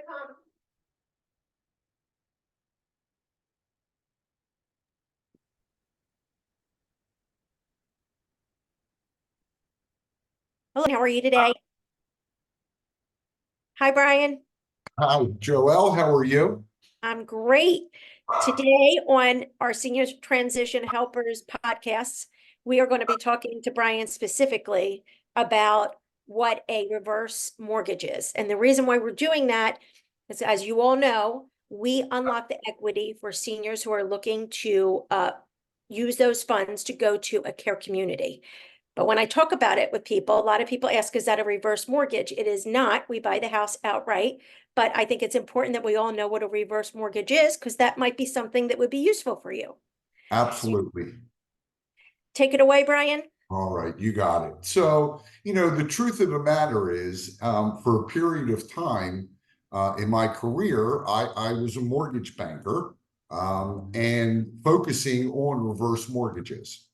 Hello, how are you today? Hi, Brian. Hi, Joelle. How are you? I'm great. Today on our Senior Transition Helpers podcasts, we are going to be talking to Brian specifically about what a reverse mortgage is. And the reason why we're doing that is, as you all know, we unlock the equity for seniors who are looking to use those funds to go to a care community. But when I talk about it with people, a lot of people ask, is that a reverse mortgage? It is not. We buy the house outright. But I think it's important that we all know what a reverse mortgage is, because that might be something that would be useful for you. So Absolutely. take it away, Brian. All right, you got it. So, the truth of the matter is, for a period of time in my career, I was a mortgage banker and focusing on reverse mortgages.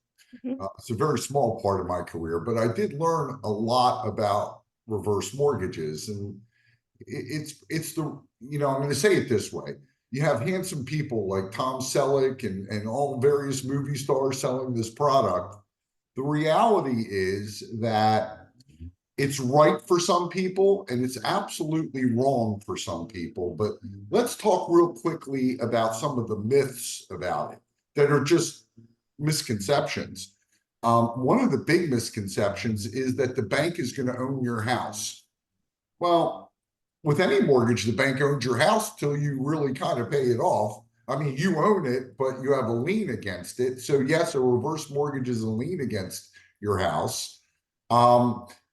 Mhm. It's a very small part of my career, but I did learn a lot about reverse mortgages. And it's I'm going to say it this way. You have handsome people like Tom Selleck and all various movie stars selling this product. The reality is that it's right for some people and it's absolutely wrong for some people. But let's talk real quickly about some of the myths about it that are just misconceptions. One of the big misconceptions is that the bank is going to own your house. Well, with any mortgage, the bank owns your house till you really kind of pay it off. I mean, you own it, but you have a lien against it. So yes, a reverse mortgage is a lien against your house.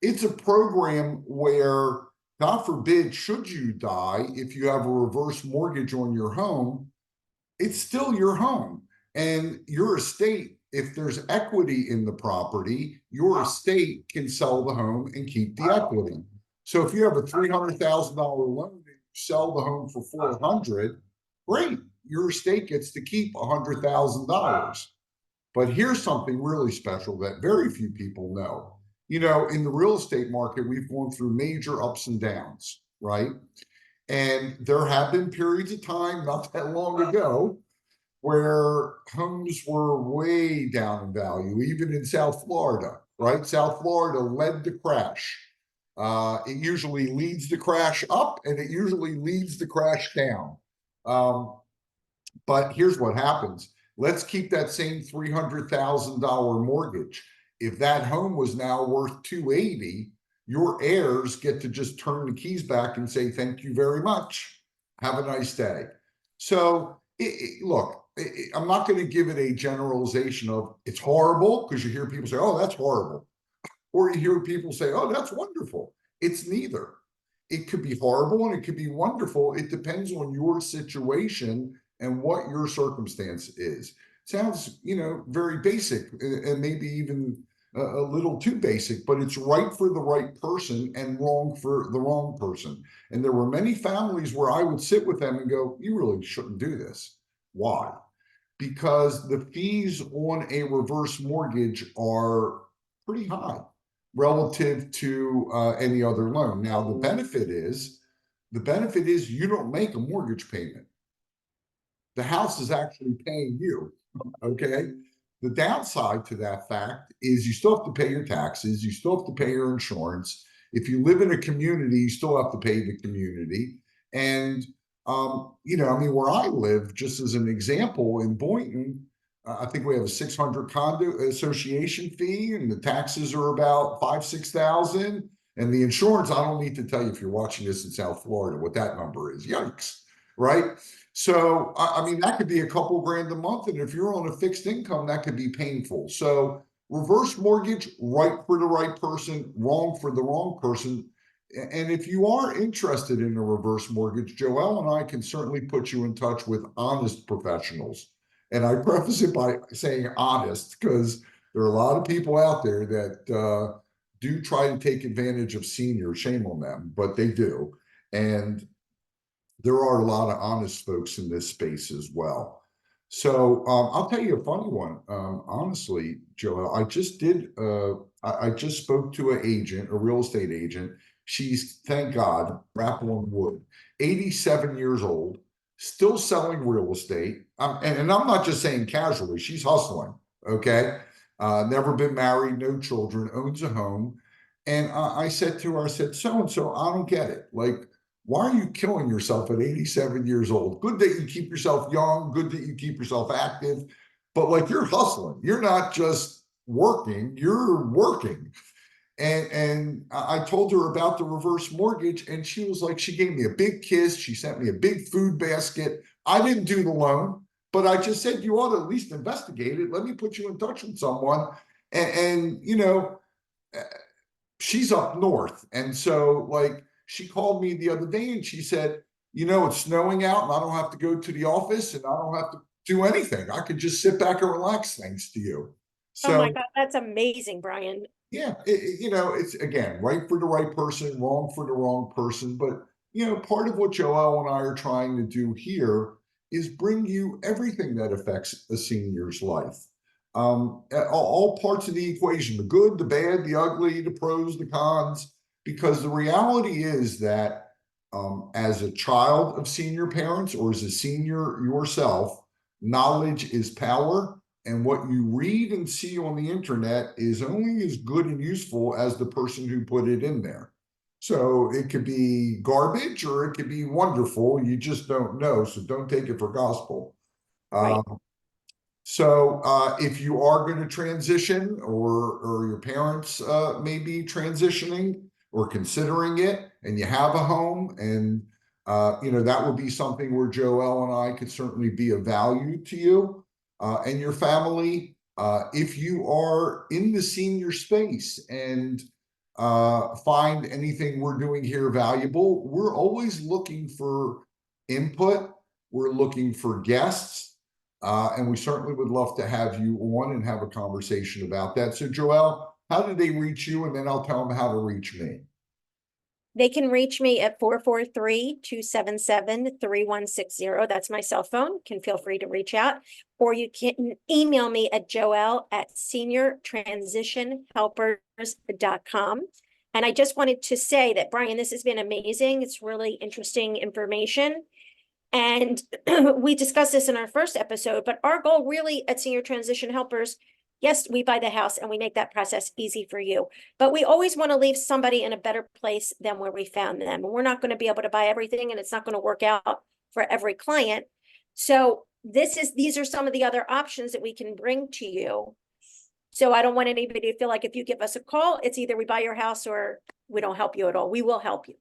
It's a program where, God forbid, should you die, if you have a reverse mortgage on your home, it's still your home. And your estate, if there's equity in the property, your estate can sell the home and keep the equity. So if you have a $300,000 loan and you sell the home for 400, great. Your estate gets to keep $100,000. But here's something really special that very few people know. In the real estate market, we've gone through major ups and downs, right? And there have been periods of time not that long ago where homes were way down in value, even in South Florida, right? South Florida led the crash. It usually leads the crash up and it usually leads the crash down. Um, but here's what happens. Let's keep that same $300,000 mortgage. If that home was now worth 280, your heirs get to just turn the keys back and say, thank you very much. Have a nice day. So look, I'm not going to give it a generalization of it's horrible, because you hear people say, oh, that's horrible. Or you hear people say, oh, that's wonderful. It's neither. It could be horrible and it could be wonderful. It depends on your situation and what your circumstance is. Sounds, very basic and maybe even a little too basic, but it's right for the right person and wrong for the wrong person. And there were many families where I would sit with them and go, you really shouldn't do this. Why? Because the fees on a reverse mortgage are pretty high relative to any other loan. Now, the benefit is you don't make a mortgage payment. The house is actually paying you. Okay. The downside to that fact is you still have to pay your taxes, you still have to pay your insurance. If you live in a community, you still have to pay the community. And I mean, where I live, just as an example, in Boynton, I think we have a 600 condo association fee, and the taxes are about 5, 6,000. And the insurance, I don't need to tell you if you're watching this in South Florida what that number is. Yikes, right? So, I mean, that could be a couple grand a month. And if you're on a fixed income, that could be painful. So, reverse mortgage, right for the right person, wrong for the wrong person. And if you are interested in a reverse mortgage, Joelle and I can certainly put you in touch with honest professionals. And I preface it by saying honest, because there are a lot of people out there that do try to take advantage of seniors. Shame on them, but they do. And there are a lot of honest folks in this space as well. So I'll tell you a funny one. Honestly, Joel, I just spoke to an agent, a real estate agent. She's, thank God, rap on wood, 87 years old, still selling real estate. And I'm not just saying casually, she's hustling. Okay. Never been married, no children, owns a home. And I said to her, I said, so and so, I don't get it. Like, why are you killing yourself at 87 years old? Good that you keep yourself young, good that you keep yourself active, but like you're hustling. You're not just working, you're working. And I told her about the reverse mortgage, and she was like, she gave me a big kiss. She sent me a big food basket. I didn't do the loan, but I just said, you ought to at least investigate it. Let me put you in touch with someone. And she's up north. And so, like, she called me the other day and she said, it's snowing out and I don't have to go to the office and I don't have to do anything. I could just sit back and relax thanks to you. Oh my So, God, that's amazing, Brian. yeah, it's again, right for the right person, wrong for the wrong person. But, part of what Joel and I are trying to do here is bring you everything that affects a senior's life. All parts of the equation, the good, the bad, the ugly, the pros, the cons, because the reality is that as a child of senior parents or as a senior yourself, knowledge is power. And what you read and see on the internet is only as good and useful as the person who put it in there. So it could be garbage or it could be wonderful. You just don't know. So don't take it for gospel. Right. So if you are going to transition or your parents may be transitioning or considering it and you have a home and that would be something where Joelle and I could certainly be of value to you and your family. If you are in the senior space and find anything we're doing here valuable, we're always looking for input. We're looking for guests. And we certainly would love to have you on and have a conversation about that. So, Joelle, how do they reach you? And then I'll tell them how to reach me. They can reach me at 443-277-3160. That's my cell phone. Can feel free to reach out. Or you can email me at joelle@seniortransitionhelpers.com. And I just wanted to say that, Brian, this has been amazing. It's really interesting information. And we discussed this in our first episode, but our goal really at Senior Transition Helpers, yes, we buy the house and we make that process easy for you, but we always want to leave somebody in a better place than where we found them. And we're not going to be able to buy everything and it's not going to work out for every client. So these are some of the other options that we can bring to you. So I don't want anybody to feel like if you give us a call, it's either we buy your house or we don't help you at all. We will help you.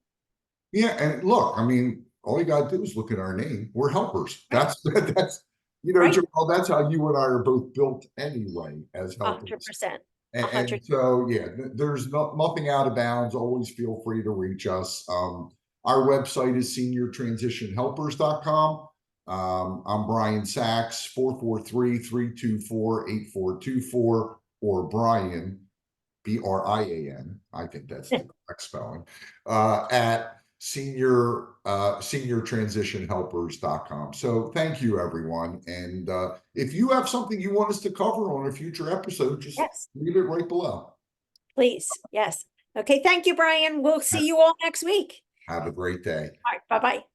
Yeah, and look, I mean, all you got to do is look at our name. We're helpers. Right. That's Right. Joelle, that's how you and I are both built anyway as helpers. 100%. And 100. so, yeah, there's nothing out of bounds. Always feel free to reach us. Our website is seniortransitionhelpers.com. I'm Brian Sachs, 443-324-8424, or Brian, Brian, I think that's the correct spelling, at seniortransitionhelpers.com. So thank you, everyone. And if you have something you want us to cover on a future episode, just Yes, leave it right below. please. Yes. Okay. Thank you, Brian. We'll see you all next week. Have a great day. All right. Bye-bye.